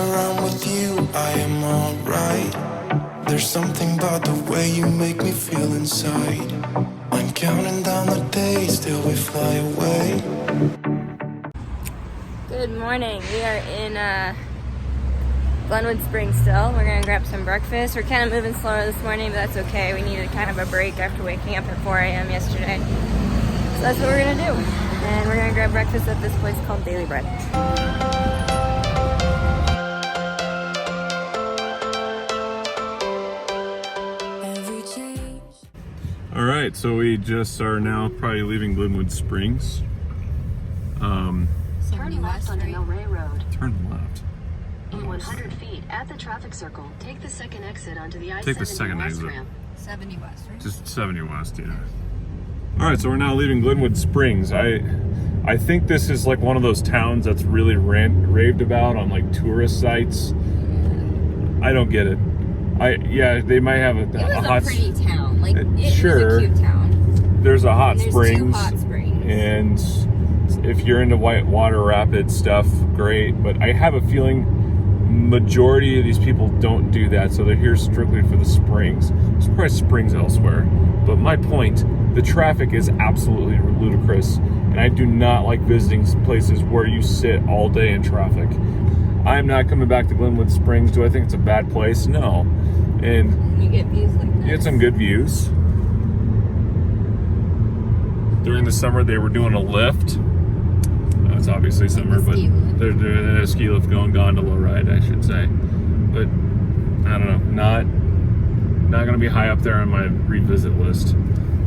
around with you, I am alright. There's something about the way you make me feel inside. I'm counting down the days till we fly away. Good morning. We are in Glenwood Springs still. We're gonna grab some breakfast. We're kind of moving slower this morning, but that's okay. We needed kind of a break after waking up at 4 a.m. yesterday. So that's what we're gonna do. And we're gonna grab breakfast at this place called Daily Bread. All right, so we just are now probably leaving Glenwood Springs. Turn left onto Milray Road. Turn left. In 100 feet at the traffic circle, take the second exit onto the I-70 Take the second West exit. ramp. 70 West, right? Just 70 West, yeah. All right, so we're now leaving Glenwood Springs. I think this is like one of those towns that's really raved about on like tourist sites. I don't get it. They might have a hot. It was a pretty town. Like it sure. was a cute town. There's a hot There's springs. 2 hot springs. And if you're into whitewater rapid stuff, great. But I have a feeling majority of these people don't do that, so they're here strictly for the springs. There's probably springs elsewhere. But my point, the traffic is absolutely ludicrous. And I do not like visiting places where you sit all day in traffic. I'm not coming back to Glenwood Springs. Do I think it's a bad place? No. And you get views like this. You get some good views. During the summer, they were doing a lift. It's obviously summer, but they're doing a ski lift going gondola ride, I should say. But I don't know, not going to be high up there on my revisit list.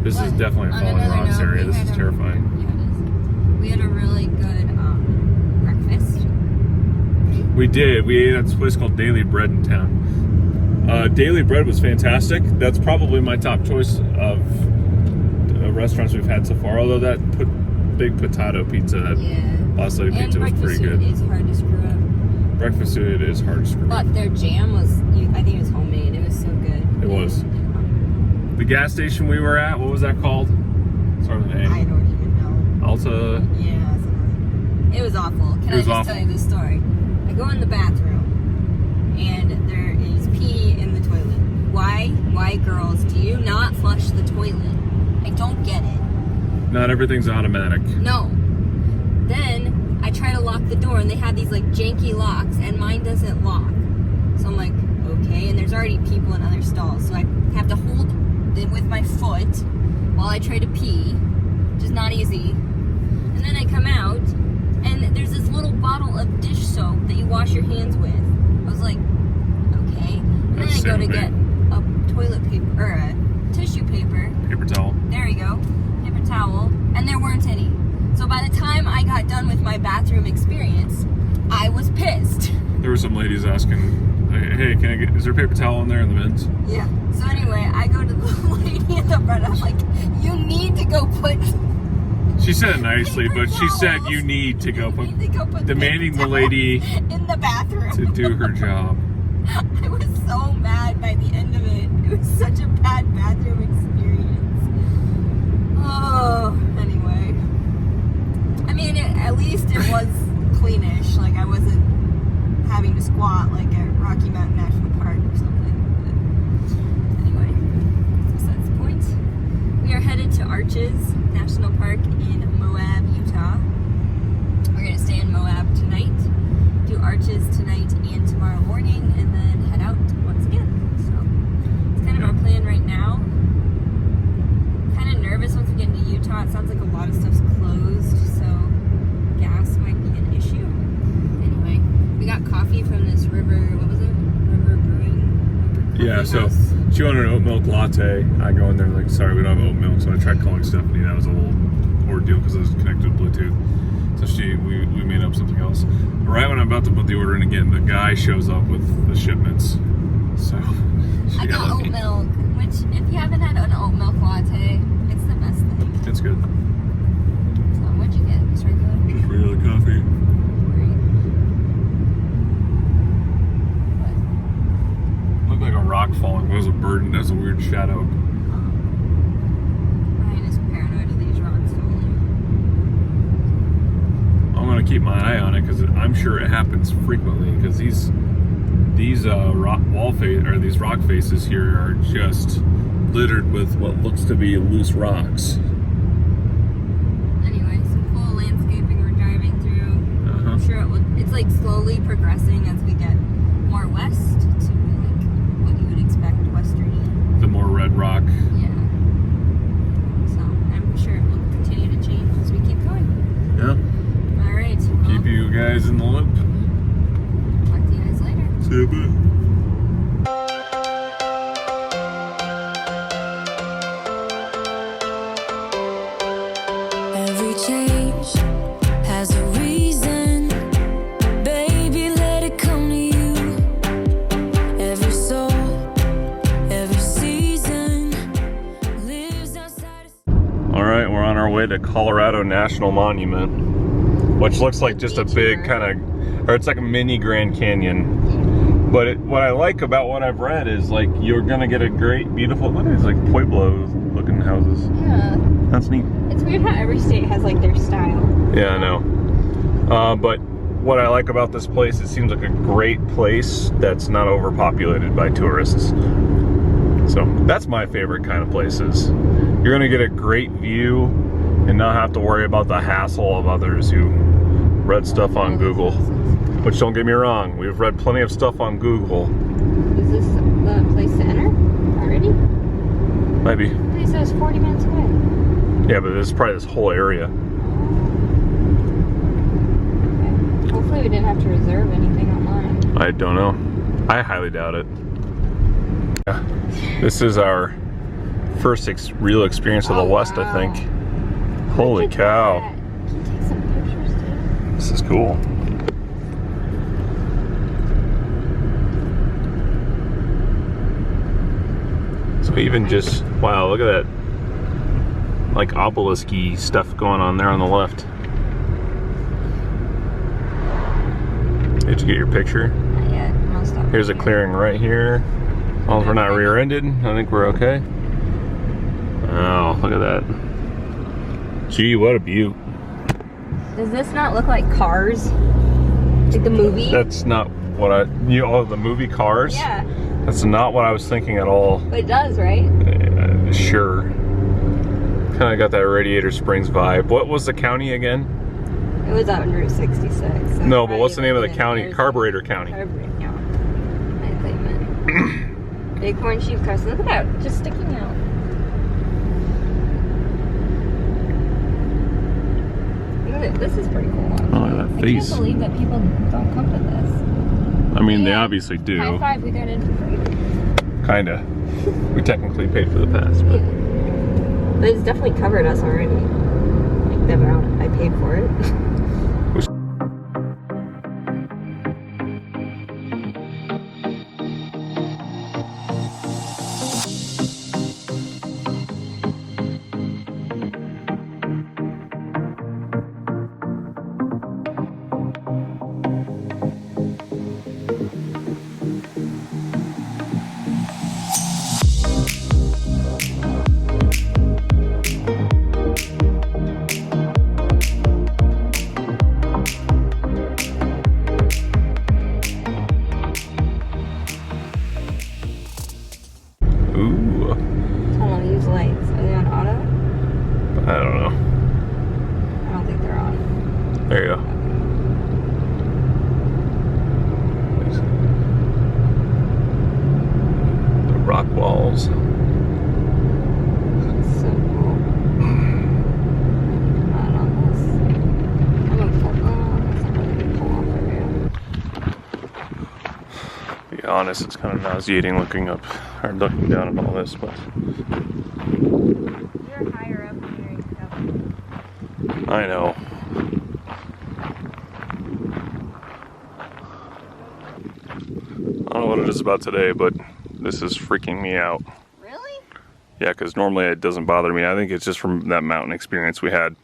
This is definitely a falling rocks area. This is terrifying. Yeah, it is. We had a really good breakfast. We did. We ate at this place called Daily Bread in town. Daily Bread was fantastic. That's probably my top choice of restaurants we've had so far. Although that big potato pizza, Boss Lady pizza was pretty good. Breakfast food is hard to screw up. Breakfast food is hard to screw up. But their jam was, I think it was homemade. It was so good. It was. The gas station we were at, what was that called? Sorry with an A. I don't even know. Ulta. Yeah, something. It was awful. Can I just tell you this story? I go in the bathroom, and there is pee in the toilet. Why, girls, do you not flush the toilet? I don't get it. Not everything's automatic. No. Then I try to lock the door, and they have these like janky locks, and mine doesn't lock. So I'm like, okay, and there's already people in other stalls, so I have to hold it with my foot while I try to pee, which is not easy. And then I come out, and there's this little bottle of dish soap that you wash your hands with. I was like, okay. And then I go to get a toilet paper, or a tissue paper. Paper towel. There you go. Paper towel. And there weren't any. So by the time I got done with my bathroom experience, I was pissed. There were some ladies asking, hey, is there a paper towel in there in the bins? Yeah. So anyway, I go to the lady at the front. I'm like, you need to go put... She said it nicely, but she said you need to go put demanding the lady in the bathroom to do her job. I was so mad by the end of it. It was such a bad bathroom experience. Oh, anyway. I mean, at least it was cleanish. Like, I wasn't having to squat like at Rocky Mountain National Park or something. But anyway, besides the point. We are headed to Arches National Park in Moab, Utah. We're going to stay in Moab tonight, do Arches tonight and tomorrow morning, and then head out once again. So, it's kind of our plan right now. Kind of nervous once we get into Utah. It sounds like a lot of stuff's closed, so gas might be an issue. Anyway, we got coffee from this River, what was it? River Brewing? Yeah, so she wanted an oat milk latte. I go in there like, sorry, we don't have oat milk. So I tried calling Stephanie. That was a little ordeal because it was connected to Bluetooth. So we made up something else. Right when I'm about to put the order in again, the guy shows up with the shipments. So I got oat milk, which if you haven't had an oat milk latte, it's the best thing. It's good. So what'd you get? Just regular? Just regular coffee. Looked like a rock falling. It was a bird and that's a weird shadow. Ryan is paranoid of these rocks falling. I'm gonna keep keep my eye on it because I'm sure it happens frequently. Because these rock faces here are just littered with what looks to be loose rocks. Anyway, some cool landscaping we're driving through. I'm sure it's like slowly progressing as we get more west to like what you would expect westerny. The more red rock. Yeah. So I'm sure it will continue to change as we keep going. Yeah. All right. Keep you guys in the loop. Talk to you guys later. See you, bye. Every change has a reason. Baby, let it come to you. Every soul, every season lives outside. All right, we're on our way to Colorado National Monument, which looks like just a big kind of, or it's like a mini Grand Canyon. But what I like about what I've read is like you're gonna get a great, beautiful, look at these like Pueblo looking houses. Yeah. That's neat. It's weird how every state has like their style. Yeah, I know. But what I like about this place, it seems like a great place that's not overpopulated by tourists. So that's my favorite kind of places. You're gonna get a great view and not have to worry about the hassle of others who read stuff on Google. Which, don't get me wrong, we've read plenty of stuff on Google. Is this the place to enter already? Maybe. It says 40 minutes away. Yeah, but this is probably this whole area. Okay. Hopefully we didn't have to reserve anything online. I don't know. I highly doubt it. Yeah. This is our first real experience of the West, I think. Holy cow. Can you take some pictures too? This is cool. So even just, wow, look at that. Like obelisk-y stuff going on there on the left. Did you get your picture? Not yet. I'll stop. Here's a clearing right here. As long as we're not rear-ended, I think we're okay. Oh, look at that. Gee, what a beaut. Does this not look like Cars? Like the movie? That's not what the movie Cars? Yeah. That's not what I was thinking at all. But it does, right? Sure. Kind of got that Radiator Springs vibe. What was the county again? It was on Route 66. So No, but what's the name of the county? Carburetor County. Carburetor County. I claim it. Bighorn sheep crest. Look at that, just sticking out. This is pretty cool. Oh, look at that face. I can't believe that people don't come to this. I mean, they obviously do. High five, we got in for free. Kinda. We technically paid for the pass, but... Yeah. But it's definitely covered us already. Like the amount I paid for it. There you go. The rock walls. So cool. Not on this. I'm gonna pull that's not really gonna pull off right here. To be honest, it's kind of nauseating looking up or looking down at all this, but You're higher up here. I know. I don't know what it is about today, but this is freaking me out. Really? Yeah, because normally it doesn't bother me. I think it's just from that mountain experience we had.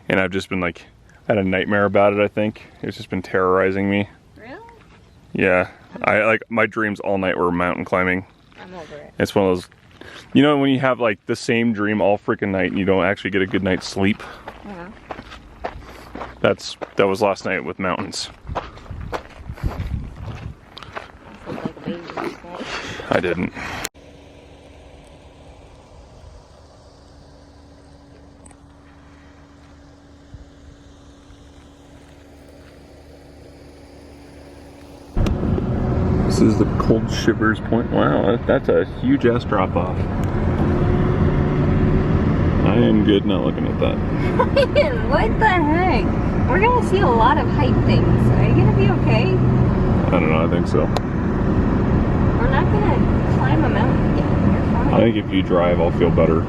And I've just been like, I had a nightmare about it, I think. It's just been terrorizing me. Really? Yeah. My dreams all night were mountain climbing. I'm over it. It's one of those, you know, when you have like the same dream all freaking night and you don't actually get a good night's sleep. Yeah. That was last night with mountains. Sounds like a baby last night. I didn't. This is the Cold Shivers Point. Wow, that's a huge ass drop off. I am good not looking at that. What the heck? We're gonna see a lot of height things. Are you gonna be okay? I don't know, I think so. We're not gonna climb a mountain yet. You're fine. I think if you drive, I'll feel better.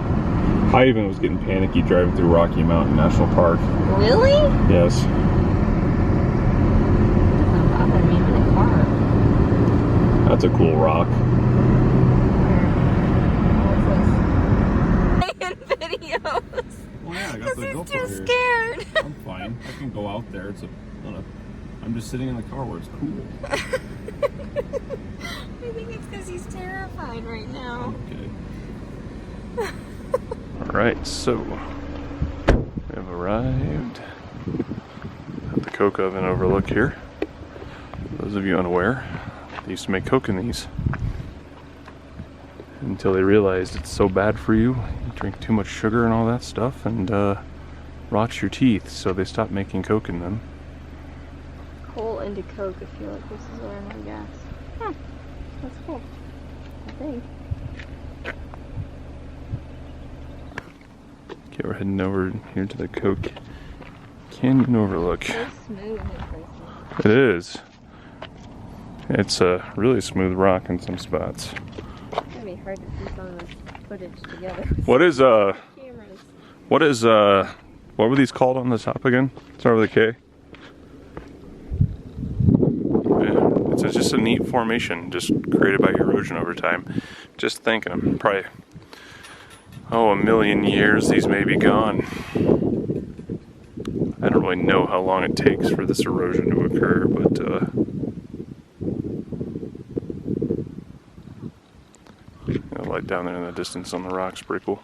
I even was getting panicky driving through Rocky Mountain National Park. Really? Yes. Doesn't bother me in the car. That's a cool rock. Videos. Well, yeah, I got Because the he's GoPro too here. scared. I'm fine. I can go out there. I'm just sitting in the car where it's cool. I think it's because he's terrified right now. Okay. Alright, so we have arrived at the Coke Oven Overlook here. Those of you unaware, they used to make Coke in these until they realized it's so bad for you. You drink too much sugar and all that stuff and rots your teeth, so they stopped making Coke in them. Coal into Coke, I feel like this is where I have gas. Huh. That's cool. I think. Okay, we're heading over here to the Coke Canyon Overlook. So smooth in places. It is. It's a really smooth rock in some spots. It's gonna be hard to piece all this footage together. What is Cameras. what were these called on the top again? Start with a K. Yeah, it's just a neat formation, just created by erosion over time. Just thinking, I'm probably, a million years these may be gone. I don't really know how long it takes for this erosion to occur, but the light down there in the distance on the rocks, pretty cool.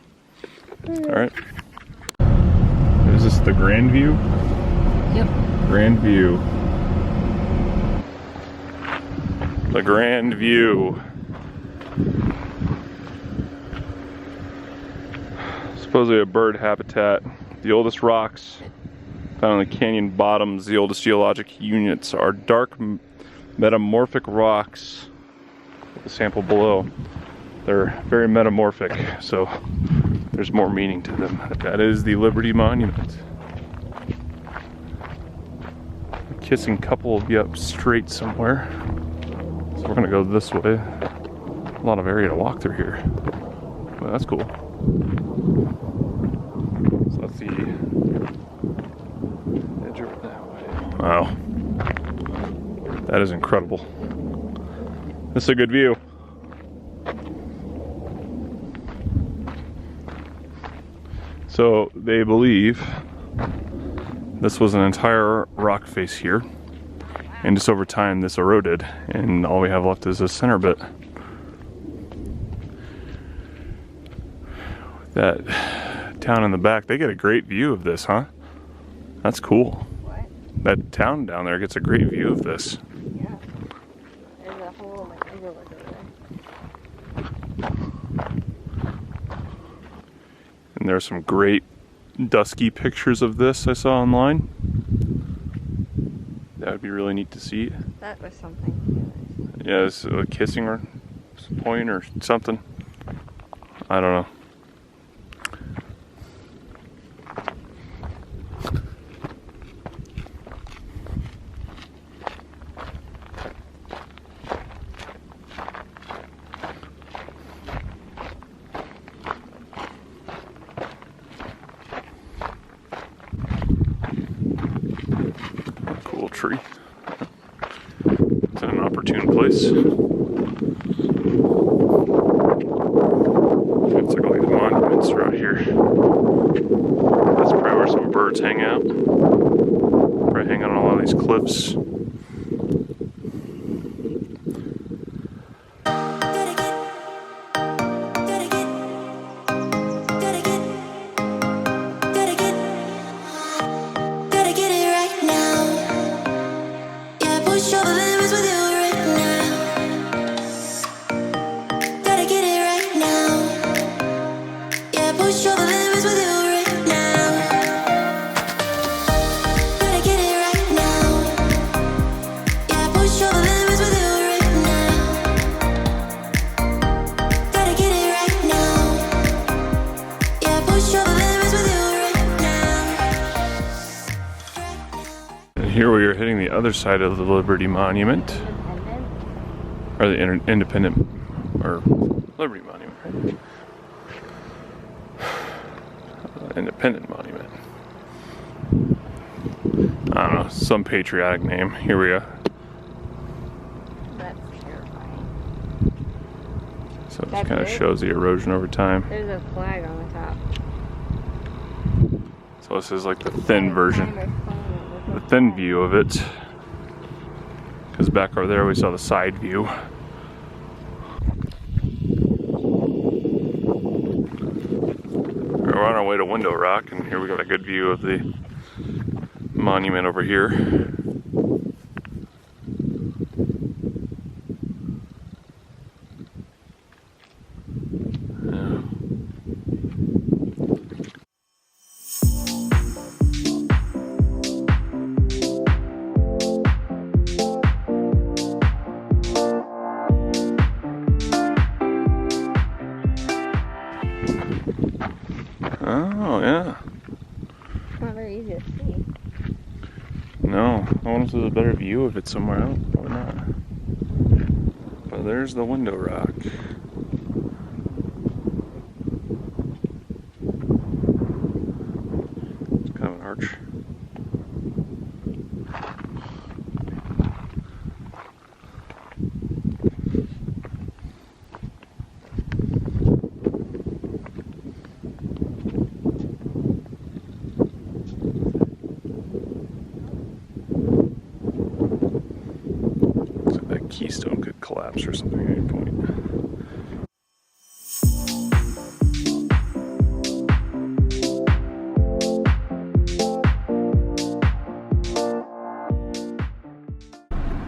Alright. Is this the Grand View? Yep. Grand View. The Grand View. Supposedly a bird habitat. The oldest rocks found in the canyon bottoms, the oldest geologic units, are dark metamorphic rocks. The sample below. They're very metamorphic, so there's more meaning to them. That is the Liberty Monument. A kissing couple will be up straight somewhere. So we're gonna go this way. A lot of area to walk through here. Well, that's cool. So that's the edge over that way. Wow. That is incredible. This is a good view. So they believe this was an entire rock face here, and just over time this eroded, and all we have left is this center bit. That town in the back, they get a great view of this, huh? That's cool. What? That town down there gets a great view of this. Yeah. There's a whole overlook over there. And there are some great dusky pictures of this I saw online. That would be really neat to see. That was something. Yeah, it's a kissing or point or something. I don't know. Cool tree. It's in an opportune place. Looks like all these monuments are out here. That's probably where some birds hang out. Probably hang out on a lot of these cliffs. Gotta get it right. here we are hitting the other side of the Liberty Monument. Or the Independent, or Liberty Monument, right? Independent Monument. I don't know, some patriotic name. Here we go. That's terrifying. So it That's kind of it? shows the erosion over time. There's a flag on the top. So this is like the thin version, the thin view of it. Because back over there we saw the side view. We're on our way to Window Rock, and here we got a good view of the monument over here. Yeah. Oh, yeah. It's not very easy to see. No, I wonder if there's a better view if it's somewhere else. Probably not. But there's the Window Rock. It's kind of an arch. Keystone could collapse or something at any point.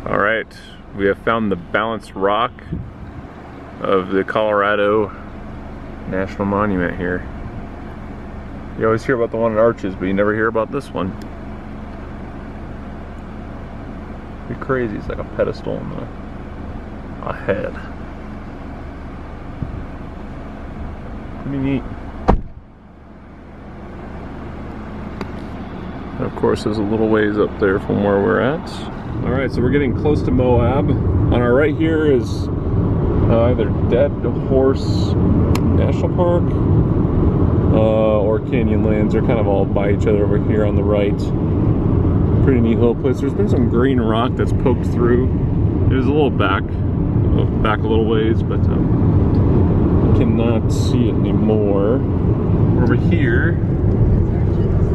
All right, we have found the balanced rock of the Colorado National Monument here. You always hear about the one in Arches, but you never hear about this one. Pretty crazy, it's like a pedestal on a head. Pretty neat. And of course, there's a little ways up there from where we're at. All right, so we're getting close to Moab. On our right here is either Dead Horse National Park or Canyonlands. They're kind of all by each other over here on the right. Pretty neat little place. There's been some green rock that's poked through. It was a little back a little ways, but I cannot see it anymore. Over here,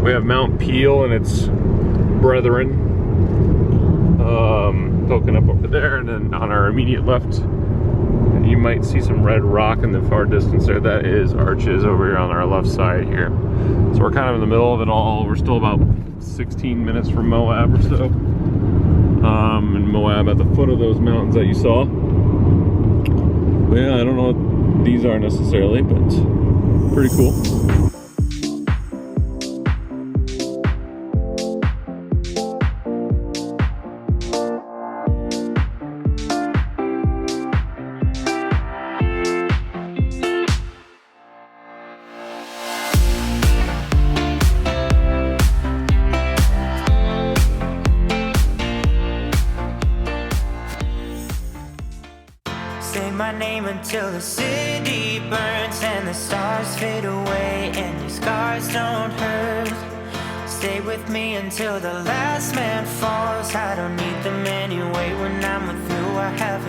we have Mount Peel and its brethren poking up over there, and then on our immediate left, you might see some red rock in the far distance there. That is Arches over here on our left side here. So we're kind of in the middle of it all. We're still about 16 minutes from Moab or so. And Moab at the foot of those mountains that you saw. But yeah, I don't know what these are necessarily, but pretty cool. Say my name until the city burns and the stars fade away and your scars don't hurt. Stay with me until the last man falls. I don't need them anyway. When I'm with you, I have